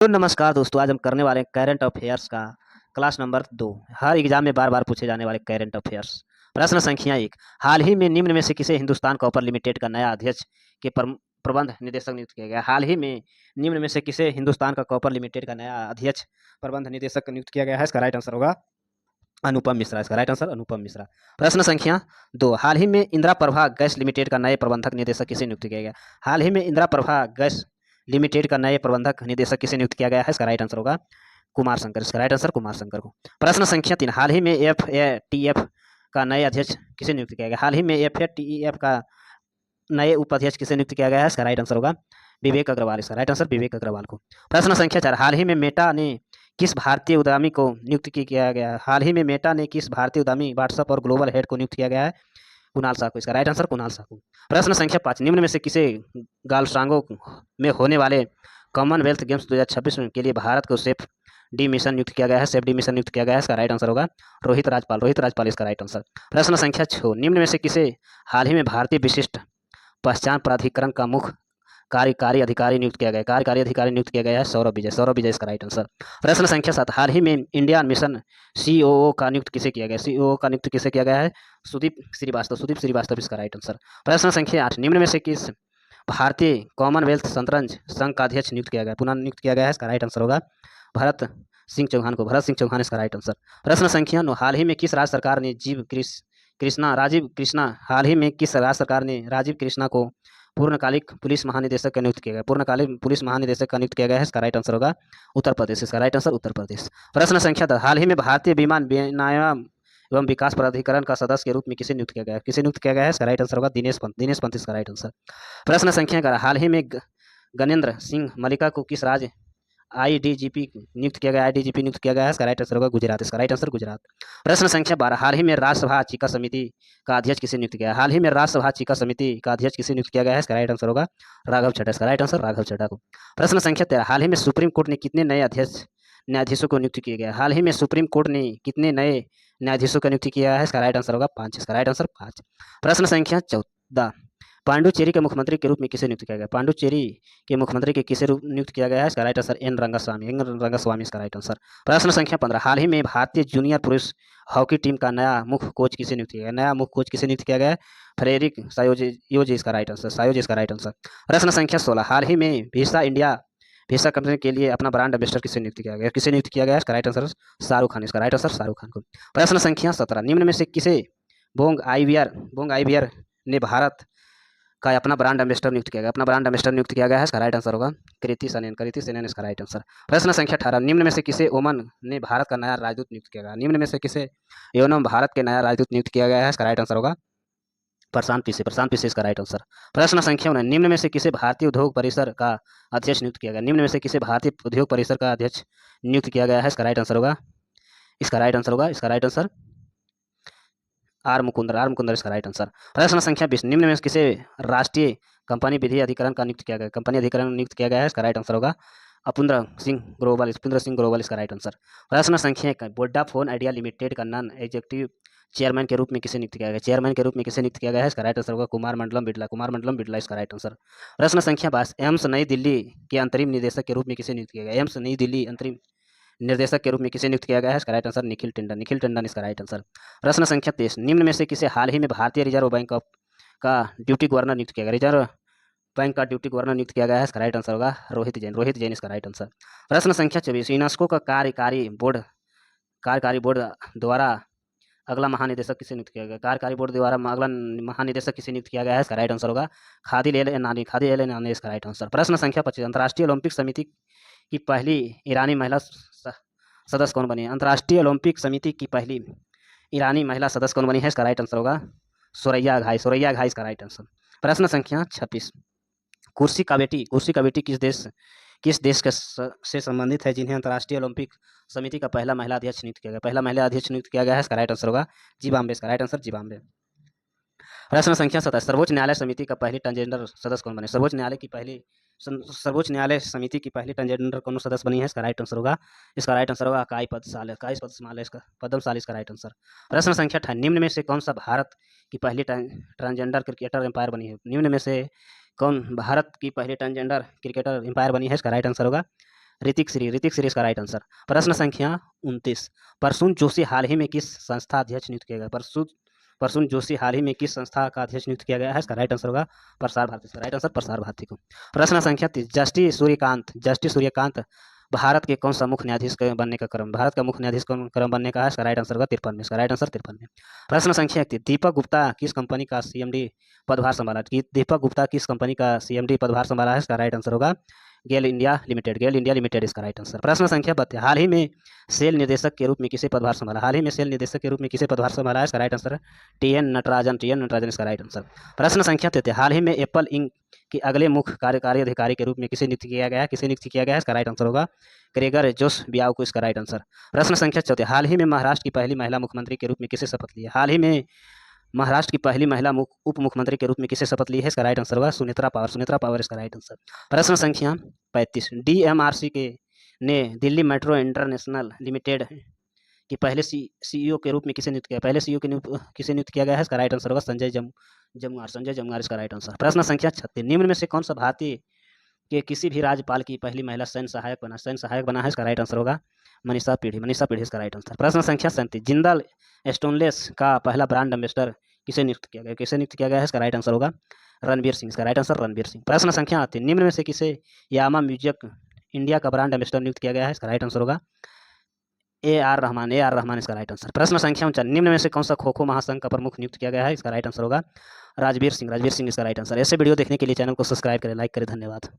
तो नमस्कार दोस्तों, आज हम करने वाले हैं करंट अफेयर्स का क्लास नंबर 2। हर एग्जाम में बार बार पूछे जाने वाले करंट अफेयर्स। प्रश्न संख्या 1। हाल ही में निम्न में से किसे हिंदुस्तान कॉपर लिमिटेड का नया अध्यक्ष के प्रबंध निदेशक नियुक्त किया गया? हाल ही में निम्न में से किसे हिंदुस्तान का कॉपर लिमिटेड का नया अध्यक्ष प्रबंध निदेशक नियुक्त किया गया है? इसका राइट आंसर होगा अनुपम मिश्रा। इसका राइट आंसर अनुपम मिश्रा। प्रश्न संख्या 2। हाल ही में इंदिरा प्रभा गैस लिमिटेड का नए प्रबंधक निदेशक किसे नियुक्त किया गया? हाल ही में इंदिरा प्रभा गैस लिमिटेड का नए प्रबंधक निदेशक किसे नियुक्त किया गया है? इसका राइट आंसर होगा कुमार शंकर। इसका राइट आंसर कुमार शंकर को। प्रश्न संख्या 3। हाल ही में एफएटीएफ का नए अध्यक्ष किसे नियुक्त किया गया? हाल ही में एफएटीएफ का नए उपाध्यक्ष किसे नियुक्त किया गया है? इसका राइट आंसर होगा विवेक अग्रवाल। इसका राइट आंसर विवेक अग्रवाल को। प्रश्न संख्या 4। हाल ही में मेटा ने किस भारतीय उद्यमी को नियुक्त किया गया? हाल ही में मेटा ने किस भारतीय उद्यमी व्हाट्सएप और ग्लोबल हेड को नियुक्त किया गया है? कुणाल साहू। इसका राइट आंसर कुणाल साहू। प्रश्न संख्या 5। निम्न में से किसे गालस्टांगो में होने वाले कॉमनवेल्थ गेम्स 2026 के लिए भारत को सेफ डी मिशन नियुक्त किया गया है? सेफ डी मिशन नियुक्त किया गया है। इसका राइट आंसर होगा रोहित राजपाल। रोहित राजपाल इसका राइट आंसर। प्रश्न संख्या 6। निम्न में से किसे हाल ही में भारतीय विशिष्ट पहचान प्राधिकरण का मुख्य कार्यकारी अधिकारी नियुक्त किया गया? कार्यकारी अधिकारी नियुक्त किया गया है सौरभ विजय। सौरभ विजय इसका राइट आंसर। प्रश्न संख्या 7। हाल ही में इंडिया मिशन सीओओ का नियुक्त किसे किया गया? सीओओ का नियुक्त किसे किया गया है? सुदीप श्रीवास्तव। सुदीप श्रीवास्तव इसका राइट आंसर। प्रश्न संख्या 8। निम्न में से किस भारतीय कॉमनवेल्थ शतरंज संघ का अध्यक्ष नियुक्त किया गया? पुनः नियुक्त किया गया है। इसका राइट आंसर होगा भरत सिंह चौहान को। भरत सिंह चौहान इसका राइट आंसर। प्रश्न संख्या 9। हाल ही में किस राज्य सरकार ने राजीव कृष्णा हाल ही में किस राज्य सरकार ने राजीव कृष्णा को पूर्णकालिक पुलिस महानिदेशक का नियुक्त किया गया? पूर्णकालिक पुलिस महानिदेशक का नियुक्त किया गया है। इसका राइट आंसर होगा उत्तर प्रदेश। इसका राइट आंसर उत्तर प्रदेश। प्रश्न संख्या 10। हाल ही में भारतीय विमान विनियामन एवं विकास प्राधिकरण का सदस्य के रूप में किसे नियुक्त किया गया है? किसे नियुक्त किया गया है? इसका राइट आंसर होगा दिनेश पंत। दिनेश पंत इसका राइट आंसर। प्रश्न संख्या 11। हाल ही में गजेंद्र सिंह मलिका को किस राज्य आईडीजीपी नियुक्त किया गया? आईडीजीपी नियुक्त किया गया है। इसका राइट आंसर होगा गुजरात। इसका राइट आंसर गुजरात। प्रश्न संख्या 12। हाल ही में राज्यसभा चीका समिति का अध्यक्ष किसे नियुक्त किया? हाल ही में राज्यसभा चीका समिति का अध्यक्ष किसे नियुक्त किया गया है? इसका राइट आंसर होगा राघव चड्ढा। इसका राइट आंसर राघव चड्ढा को। प्रश्न संख्या 13। हाल ही में सुप्रीम कोर्ट ने कितने नए न्यायाधीशों को नियुक्त किया गया? हाल ही में सुप्रीम कोर्ट ने कितने नए न्यायाधीशों का नियुक्त किया है? इसका राइट आंसर होगा 5। इसका राइट आंसर 5। प्रश्न संख्या 14। पांडुचेरी के मुख्यमंत्री के रूप में किसे नियुक्त किया गया? पांडुचेरी के मुख्यमंत्री के किसे रूप नियुक्त किया गया है? इसका राइट आंसर एन रंगास्वामी इसका राइट आंसर। प्रश्न संख्या 15। हाल ही में भारतीय जूनियर पुरुष हॉकी टीम का नया मुख्य कोच किसे नियुक्त किया गया? नया मुख्य कोच किसे नियुक्त किया गया है? फ्रेरिक सायोजी इसका राइट आंसर। सायोजी इसका राइट आंसर। प्रश्न संख्या 16। हाल ही में वीसा कंपनी के लिए अपना ब्रांड एम्बेसडर किसे नियुक्त किया गया? किसे नियुक्त किया गया? इसका राइट आंसर शाहरुख खान। इसका राइट आंसर शाहरुख खान को। प्रश्न संख्या 17। निम्न में से किसे बोंग आईवीआर ने भारत का अपना ब्रांड एम्बेसडर नियुक्त किया गया? अपना ब्रांड एम्बेसडर नियुक्त किया गया है। इसका राइट आंसर होगा कृति सेनन। कृति सेनन इसका राइट आंसर। प्रश्न संख्या 18। निम्न में से किसे ओमान ने भारत का नया राजदूत नियुक्त किया गया? निम्न में से किसे योनम भारत के नया राजदूत नियुक्त किया गया है? इसका राइट आंसर होगा प्रशांत पीसी। प्रशांत पीसी इसका राइट आंसर। प्रश्न संख्या 19। निम्न में से किसे भारतीय उद्योग परिसर का अध्यक्ष नियुक्त किया गया? निम्न में से किसे भारतीय उद्योग परिसर का अध्यक्ष नियुक्त किया गया है? इसका राइट आंसर होगा इसका राइट आंसर आर मुकुंदर इसका राइट आंसर। प्रश्न संख्या 20। निम्न में किसे राष्ट्रीय कंपनी विधि अधिकरण का नियुक्त किया गया? कंपनी अधिकरण नियुक्त किया गया है। इसका राइट आंसर होगा अपुंद्र सिंह ग्रोवल इसका राइट आंसर। प्रश्न संख्या 21। वोडाफोन आइडिया लिमिटेड का नॉन एग्जीक्यूटिव चेयरमैन के रूप में किसे नियुक्त किया गया? चेयरमैन के रूप में किसे नियुक्त किया गया है? इसका राइट आंसर होगा कुमार मंडलम बिड़ला इसका राइट आंसर। प्रश्न संख्या 22। एम्स नई दिल्ली के अंतरिम निदेशक के रूप में किसे नियुक्त किया गया? एम्स नई दिल्ली अंतरिम निर्देशक के रूप में किसे नियुक्त किया गया है? इसका राइट आंसर निखिल टंडन इसका राइट आंसर। प्रश्न संख्या 23। निम्न में से किसे हाल ही में भारतीय रिजर्व बैंक का ड्यूटी गवर्नर नियुक्त किया गया? रिजर्व बैंक का ड्यूटी गवर्नर नियुक्त किया गया है। इसका राइट आंसर होगा रोहित जैन इसका राइट आंसर। प्रश्न संख्या 24। यूनेस्को का कार्यकारी बोर्ड द्वारा अगला महानिदेशक किसे नियुक्त किया गया? कार्यकारी बोर्ड द्वारा अगला महानिदेशक किसे नियुक्त किया गया है? इसका राइट आंसर होगा खादिल एल नानी इसका राइट आंसर। प्रश्न संख्या 25। अंतर्राष्ट्रीय ओलंपिक समिति की पहली ईरानी महिला सदस्य कौन बनी? अंतर्राष्ट्रीय ओलंपिक समिति की पहली ईरानी महिला सदस्य कौन बनी है? इसका राइट आंसर होगा सुरैया घाई इसका राइट आंसर। प्रश्न संख्या 26। कुर्सी का बेटी किस देश से संबंधित है जिन्हें अंतर्राष्ट्रीय ओलंपिक समिति का पहला महिला अध्यक्ष नियुक्त किया गया? पहला महिला अध्यक्ष नियुक्त किया गया है। इसका राइट आंसर होगा जिम्बाब्वे। इसका राइट आंसर जिम्बाब्वे। प्रश्न संख्या 27। सर्वोच्च न्यायालय समिति का पहली ट्रांसजेंडर सदस्य कौन बने? सर्वोच्च न्यायालय समिति की पहली ट्रांसजेंडर कौन सदस्य बनी है? इसका राइट आंसर होगा अकाई पद्मशाली इसका राइट आंसर। प्रश्न संख्या 28। निम्न में से कौन सा भारत की पहली ट्रांसजेंडर क्रिकेटर एम्पायर बनी है? निम्न में से कौन भारत की पहली ट्रांसजेंडर क्रिकेटर एम्पायर बनी है? इसका राइट आंसर होगा ऋतिक श्री इसका राइट आंसर। प्रश्न संख्या 29, प्रसून जोशी हाल ही में किस संस्था अध्यक्ष नियुक्त किया गया? प्रसून जोशी हाल ही में किस संस्था का अध्यक्ष नियुक्त किया गया है? इसका राइट आंसर होगा प्रसार भारती। इसका राइट आंसर प्रसार भारती को। प्रश्न संख्या 30, जस्टिस सूर्यकांत भारत के कौन सा मुख्य न्यायाधीश बनने का क्रम, भारत का मुख्य न्यायाधीश क्रम बनने का है? इसका राइट आंसर होगा 53 में। इसका राइट आंसर 53 में। प्रश्न संख्या 31, दीपक गुप्ता किस कंपनी का सीएमडी पदभार संभाला? दीपक गुप्ता किस कंपनी का सीएमडी पदभार संभाला है? इसका राइट आंसर होगा गेल इंडिया लिमिटेड इसका राइट आंसर। प्रश्न संख्या 32, हाल ही में सेल निर्देशक के रूप में किसे पदभार संभाला? हाल ही में सेल निर्देशक के रूप में किसे पदभार संभाला है? इसका राइट आंसर टीएन नटराजन इसका राइट आंसर। प्रश्न संख्या 33, हाल ही में एप्पल इंक के अगले मुख्य कार्यकारी अधिकारी के रूप में किसे नियुक्त किया गया है? इसका राइट आंसर होगा ग्रेगर जोस बियाव को। इसका राइट आंसर। प्रश्न संख्या 34, हाल ही में महाराष्ट्र की पहली महिला मुख्यमंत्री के रूप में किसे शपथ ली है? हाल ही में महाराष्ट्र की पहली महिला उप मुख्यमंत्री के रूप में किसे शपथ ली है? इसका राइट आंसर होगा सुनेत्रा पावर इसका राइट आंसर। प्रश्न संख्या 35, डीएमआरसी के ने दिल्ली मेट्रो इंटरनेशनल लिमिटेड कि पहले सीईओ के रूप में किसे नियुक्त किया? पहले सीईओ किसे नियुक्त किया गया है? इसका राइट आंसर होगा संजय जमुआर इसका राइट आंसर। प्रश्न संख्या 36, निम्न में से कौन सा भारतीय के किसी भी राज्यपाल की पहली महिला सैन्य सहायक बना है? इसका राइट आंसर होगा मनीषा पीढ़ी इसका राइट आंसर। प्रश्न संख्या 37, जिंदाल स्टेनलेस का पहला ब्रांड एम्बेसडर किसे नियुक्त किया गया है? इसका राइट आंसर होगा रणबीर सिंह। इसका राइट आंसर रणबीर सिंह। प्रश्न संख्या 38, निम्न में से किसे यामा म्यूजिक इंडिया का ब्रांड एम्बेसडर नियुक्त किया गया है? इसका राइट आंसर होगा ए आर रहमान इसका राइट आंसर। प्रश्न संख्या 39, निम्न में से कौन सा खो खो महासंघ का प्रमुख नियुक्त किया गया है? इसका राइट आंसर होगा राजवीर सिंह इसका राइट आंसर। ऐसे वीडियो देखने के लिए चैनल को सब्सक्राइब करें, लाइक करें। धन्यवाद।